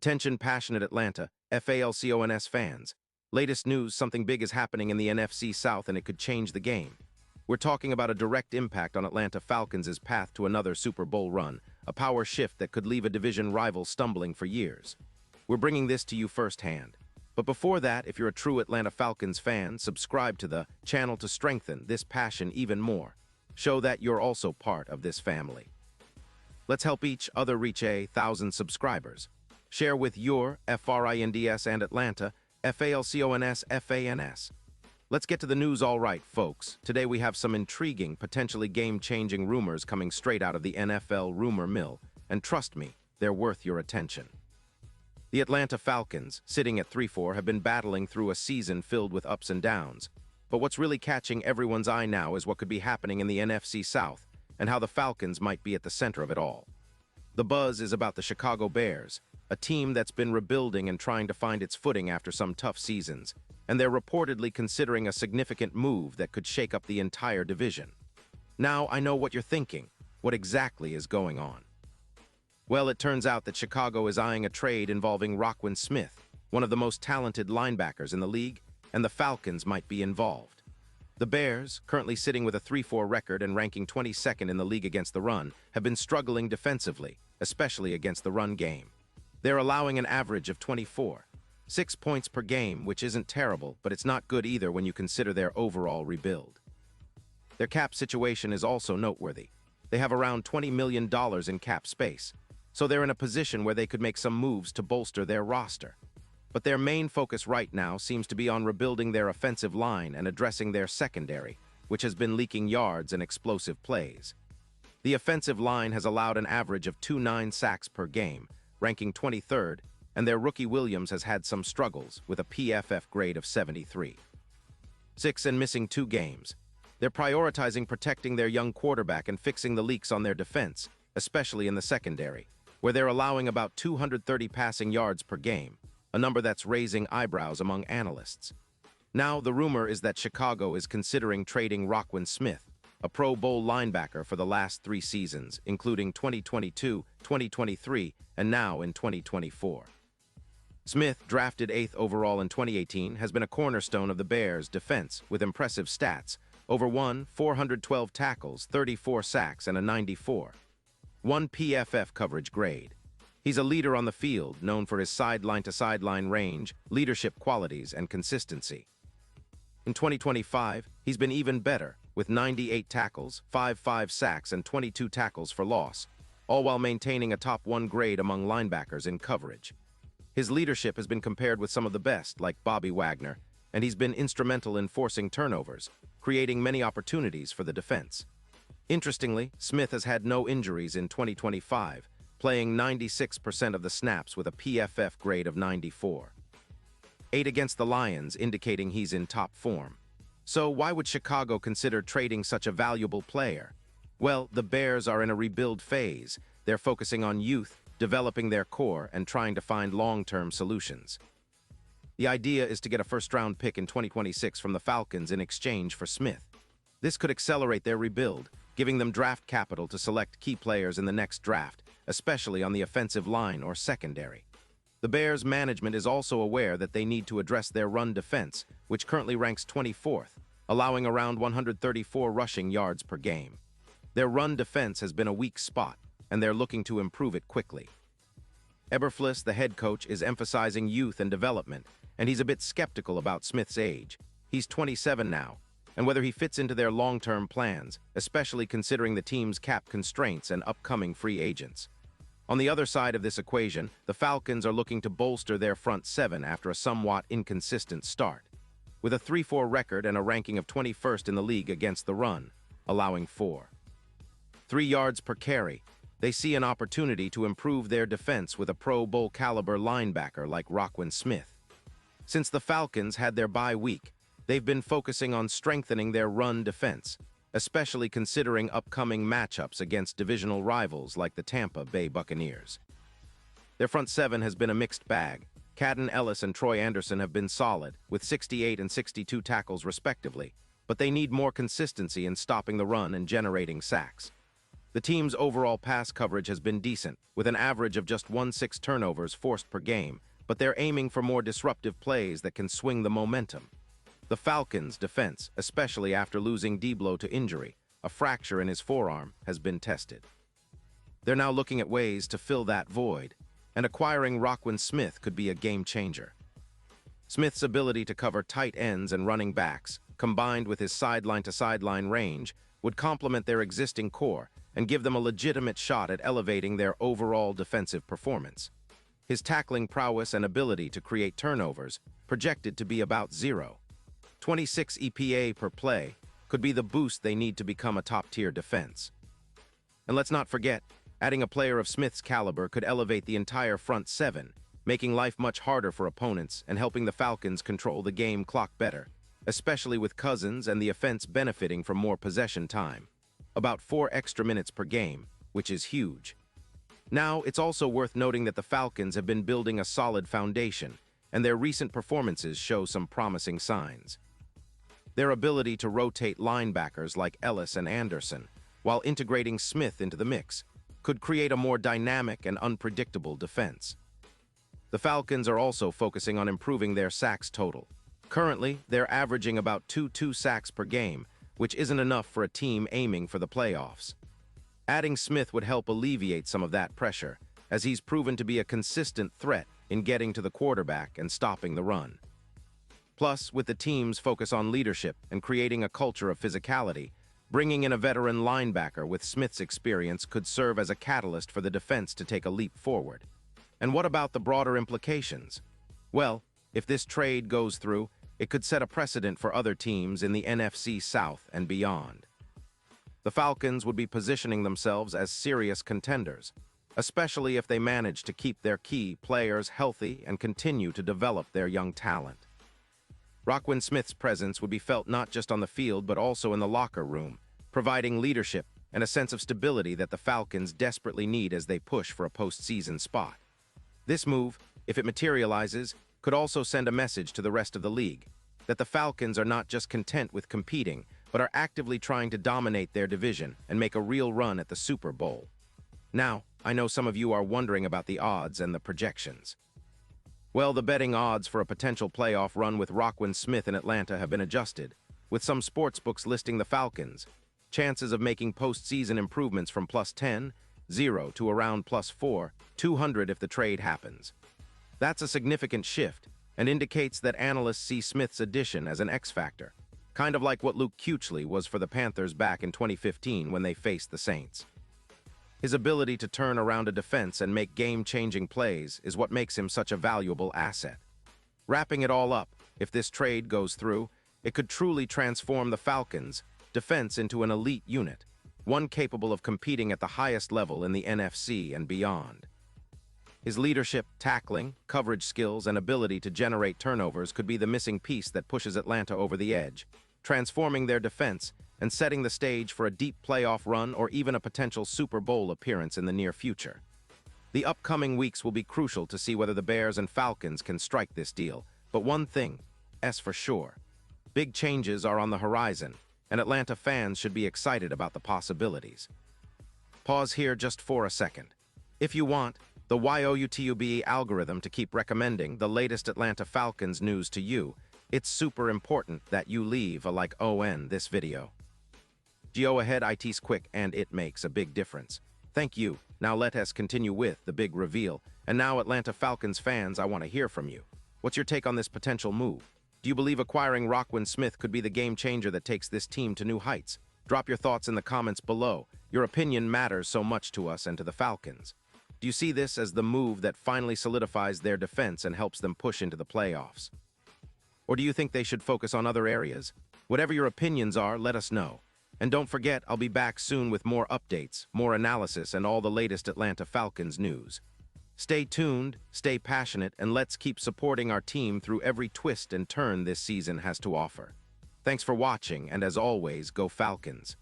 Attention passionate Atlanta, Falcons fans. Latest news, something big is happening in the NFC South and it could change the game. We're talking about a direct impact on Atlanta Falcons' path to another Super Bowl run, a power shift that could leave a division rival stumbling for years. We're bringing this to you firsthand. But before that, if you're a true Atlanta Falcons fan, subscribe to the channel to strengthen this passion even more. Show that you're also part of this family. Let's help each other reach 1,000 subscribers. Share with your FRINDS and Atlanta, FALCONS, FANS. Let's get to the news all right, folks. Today we have some intriguing, potentially game-changing rumors coming straight out of the NFL rumor mill, and trust me, they're worth your attention. The Atlanta Falcons, sitting at 3-4, have been battling through a season filled with ups and downs. But what's really catching everyone's eye now is what could be happening in the NFC South, and how the Falcons might be at the center of it all. The buzz is about the Chicago Bears, a team that's been rebuilding and trying to find its footing after some tough seasons, and they're reportedly considering a significant move that could shake up the entire division. Now, I know what you're thinking. What exactly is going on? Well, it turns out that Chicago is eyeing a trade involving Roquan Smith, one of the most talented linebackers in the league, and the Falcons might be involved. The Bears, currently sitting with a 3-4 record and ranking 22nd in the league against the run, have been struggling defensively, especially against the run game. They're allowing an average of 6 points per game, which isn't terrible, but it's not good either when you consider their overall rebuild. Their cap situation is also noteworthy. They have around $20 million in cap space, so they're in a position where they could make some moves to bolster their roster. But their main focus right now seems to be on rebuilding their offensive line and addressing their secondary, which has been leaking yards and explosive plays. The offensive line has allowed an average of 2.9 sacks per game, ranking 23rd, and their rookie Williams has had some struggles with a PFF grade of 73. 6 and missing 2 games. They're prioritizing protecting their young quarterback and fixing the leaks on their defense, especially in the secondary, where they're allowing about 230 passing yards per game, a number that's raising eyebrows among analysts. Now, the rumor is that Chicago is considering trading Roquan Smith, a Pro Bowl linebacker for the last 3 seasons, including 2022, 2023, and now in 2024. Smith, drafted 8th overall in 2018, has been a cornerstone of the Bears' defense with impressive stats: over 412 tackles, 34 sacks, and a 94. 1 PFF coverage grade. He's a leader on the field, known for his sideline-to-sideline range, leadership qualities, and consistency. In 2025, he's been even better, with 98 tackles, 5 sacks, and 22 tackles for loss, all while maintaining a top 1 grade among linebackers in coverage. His leadership has been compared with some of the best, like Bobby Wagner, and he's been instrumental in forcing turnovers, creating many opportunities for the defense. Interestingly, Smith has had no injuries in 2025, playing 96% of the snaps with a PFF grade of 94. 8 against the Lions, indicating he's in top form. So why would Chicago consider trading such a valuable player? Well, the Bears are in a rebuild phase. They're focusing on youth, developing their core, and trying to find long-term solutions. The idea is to get a first-round pick in 2026 from the Falcons in exchange for Smith. This could accelerate their rebuild, giving them draft capital to select key players in the next draft, especially on the offensive line or secondary. The Bears' management is also aware that they need to address their run defense, which currently ranks 24th, allowing around 134 rushing yards per game. Their run defense has been a weak spot, and they're looking to improve it quickly. Eberflus, the head coach, is emphasizing youth and development, and he's a bit skeptical about Smith's age. He's 27 now, and whether he fits into their long-term plans, especially considering the team's cap constraints and upcoming free agents. On the other side of this equation, the Falcons are looking to bolster their front 7 after a somewhat inconsistent start. With a 3-4 record and a ranking of 21st in the league against the run, allowing 3 yards per carry, they see an opportunity to improve their defense with a Pro Bowl caliber linebacker like Roquan Smith. Since the Falcons had their bye week, they've been focusing on strengthening their run defense, especially considering upcoming matchups against divisional rivals like the Tampa Bay Buccaneers. Their front 7 has been a mixed bag. Cadden Ellis and Troy Anderson have been solid, with 68 and 62 tackles respectively, but they need more consistency in stopping the run and generating sacks. The team's overall pass coverage has been decent, with an average of just 1.6 turnovers forced per game, but they're aiming for more disruptive plays that can swing the momentum. The Falcons' defense, especially after losing Diblo to injury, a fracture in his forearm, has been tested. They're now looking at ways to fill that void, and acquiring Roquan Smith could be a game-changer. Smith's ability to cover tight ends and running backs, combined with his sideline-to-sideline range, would complement their existing core and give them a legitimate shot at elevating their overall defensive performance. His tackling prowess and ability to create turnovers, projected to be about 0.26 EPA per play, could be the boost they need to become a top-tier defense. And let's not forget, adding a player of Smith's caliber could elevate the entire front seven, making life much harder for opponents and helping the Falcons control the game clock better, especially with Cousins and the offense benefiting from more possession time. About 4 extra minutes per game, which is huge. Now, it's also worth noting that the Falcons have been building a solid foundation, and their recent performances show some promising signs. Their ability to rotate linebackers like Ellis and Anderson, while integrating Smith into the mix, could create a more dynamic and unpredictable defense. The Falcons are also focusing on improving their sacks total. Currently, they're averaging about 2 sacks per game, which isn't enough for a team aiming for the playoffs. Adding Smith would help alleviate some of that pressure, as he's proven to be a consistent threat in getting to the quarterback and stopping the run. Plus, with the team's focus on leadership and creating a culture of physicality, bringing in a veteran linebacker with Smith's experience could serve as a catalyst for the defense to take a leap forward. And what about the broader implications? Well, if this trade goes through, it could set a precedent for other teams in the NFC South and beyond. The Falcons would be positioning themselves as serious contenders, especially if they manage to keep their key players healthy and continue to develop their young talent. Roquan Smith's presence would be felt not just on the field but also in the locker room, providing leadership and a sense of stability that the Falcons desperately need as they push for a postseason spot. This move, if it materializes, could also send a message to the rest of the league that the Falcons are not just content with competing, but are actively trying to dominate their division and make a real run at the Super Bowl. Now, I know some of you are wondering about the odds and the projections. Well, the betting odds for a potential playoff run with Roquan Smith in Atlanta have been adjusted, with some sportsbooks listing the Falcons' chances of making postseason improvements from +10, 0 to around +4, 200 if the trade happens. That's a significant shift and indicates that analysts see Smith's addition as an X-factor, kind of like what Luke Kuechly was for the Panthers back in 2015 when they faced the Saints. His ability to turn around a defense and make game-changing plays is what makes him such a valuable asset. Wrapping it all up, if this trade goes through, it could truly transform the Falcons' defense into an elite unit, one capable of competing at the highest level in the NFC and beyond. His leadership, tackling, coverage skills, and ability to generate turnovers could be the missing piece that pushes Atlanta over the edge, transforming their defense and setting the stage for a deep playoff run or even a potential Super Bowl appearance in the near future. The upcoming weeks will be crucial to see whether the Bears and Falcons can strike this deal, but one thing is for sure. Big changes are on the horizon, and Atlanta fans should be excited about the possibilities. Pause here just for a second. If you want the YouTube algorithm to keep recommending the latest Atlanta Falcons news to you, it's super important that you leave a like on this video. Go ahead, it's quick and it makes a big difference. Thank you. Now let us continue with the big reveal. And now, Atlanta Falcons fans, I want to hear from you. What's your take on this potential move? Do you believe acquiring Roquan Smith could be the game changer that takes this team to new heights? Drop your thoughts in the comments below. Your opinion matters so much to us and to the Falcons. Do you see this as the move that finally solidifies their defense and helps them push into the playoffs? Or do you think they should focus on other areas? Whatever your opinions are, let us know. And don't forget, I'll be back soon with more updates, more analysis, and all the latest Atlanta Falcons news. Stay tuned, stay passionate, and let's keep supporting our team through every twist and turn this season has to offer. Thanks for watching, and as always, go Falcons.